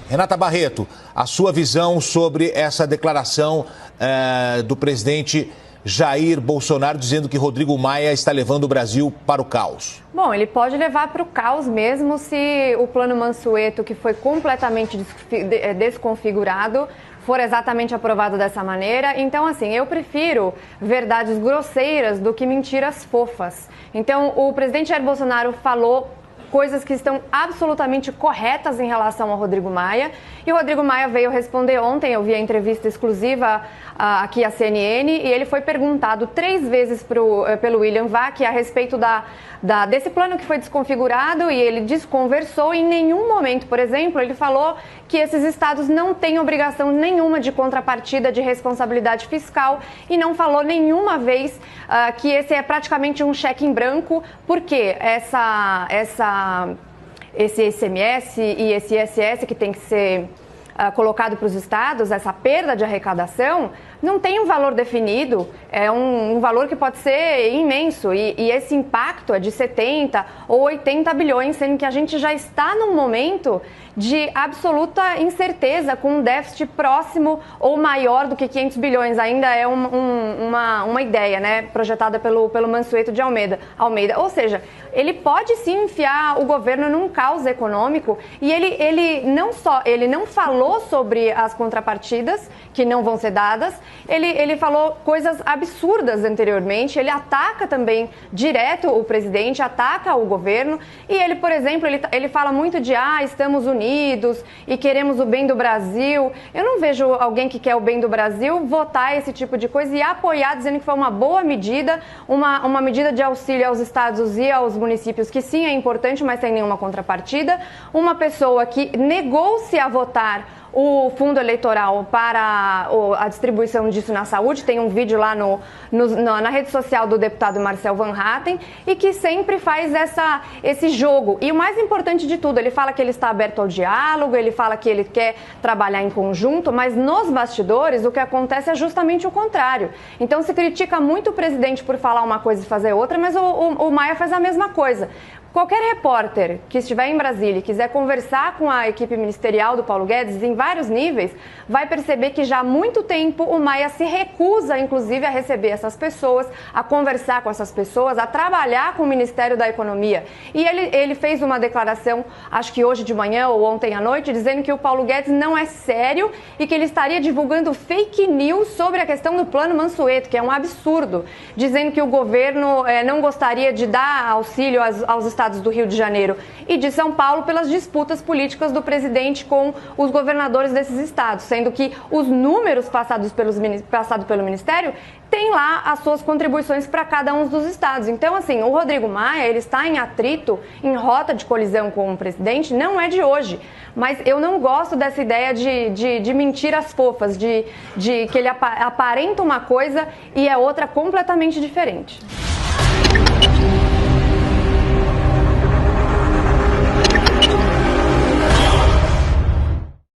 Renata Barreto, a sua visão sobre essa declaração do presidente Jair Bolsonaro dizendo que Rodrigo Maia está levando o Brasil para o caos. Bom, ele pode levar para o caos mesmo se o plano Mansueto, que foi completamente desconfigurado, for exatamente aprovado dessa maneira. Então, assim, eu prefiro verdades grosseiras do que mentiras fofas. Então, o presidente Jair Bolsonaro falou coisas que estão absolutamente corretas em relação ao Rodrigo Maia. E o Rodrigo Maia veio responder ontem, eu vi a entrevista exclusiva aqui à CNN, e ele foi perguntado 3 vezes pelo William Vac a respeito desse plano que foi desconfigurado, e ele desconversou. Em nenhum momento, por exemplo, ele falou que esses estados não têm obrigação nenhuma de contrapartida de responsabilidade fiscal, e não falou nenhuma vez que esse é praticamente um cheque em branco, porque esse ICMS e esse ISS que tem que ser colocado para os estados, essa perda de arrecadação, não tem um valor definido, é um valor que pode ser imenso, e esse impacto é de 70 ou 80 bilhões, sendo que a gente já está num momento de absoluta incerteza, com um déficit próximo ou maior do que 500 bilhões, ainda é uma ideia, né, projetada pelo Mansueto de Almeida. Ou seja, ele pode sim enfiar o governo num caos econômico, e ele não falou sobre as contrapartidas que não vão ser dadas. Ele falou coisas absurdas anteriormente, ele ataca também direto o presidente, ataca o governo, e ele, por exemplo, ele fala muito de estamos unidos e queremos o bem do Brasil. Eu não vejo alguém que quer o bem do Brasil votar esse tipo de coisa e apoiar, dizendo que foi uma boa medida, uma medida de auxílio aos estados e aos municípios, que sim é importante, mas sem nenhuma contrapartida. Uma pessoa que negou-se a votar o fundo eleitoral para a distribuição disso na saúde. Tem um vídeo lá na rede social do deputado Marcel Van Hatten, e que sempre faz esse jogo. E o mais importante de tudo, ele fala que ele está aberto ao diálogo, ele fala que ele quer trabalhar em conjunto, mas nos bastidores o que acontece é justamente o contrário. Então se critica muito o presidente por falar uma coisa e fazer outra, mas o Maia faz a mesma coisa. Qualquer repórter que estiver em Brasília e quiser conversar com a equipe ministerial do Paulo Guedes, em vários níveis, vai perceber que já há muito tempo o Maia se recusa, inclusive, a receber essas pessoas, a conversar com essas pessoas, a trabalhar com o Ministério da Economia. E ele fez uma declaração, acho que hoje de manhã ou ontem à noite, dizendo que o Paulo Guedes não é sério e que ele estaria divulgando fake news sobre a questão do plano Mansueto, que é um absurdo, dizendo que o governo não gostaria de dar auxílio aos estados do Rio de Janeiro e de São Paulo pelas disputas políticas do presidente com os governadores desses estados, sendo que os números passados pelo Ministério têm lá as suas contribuições para cada um dos estados. Então, assim, o Rodrigo Maia, ele está em atrito, em rota de colisão com o presidente, não é de hoje, mas eu não gosto dessa ideia de mentiras fofas, de que ele aparenta uma coisa e é outra completamente diferente.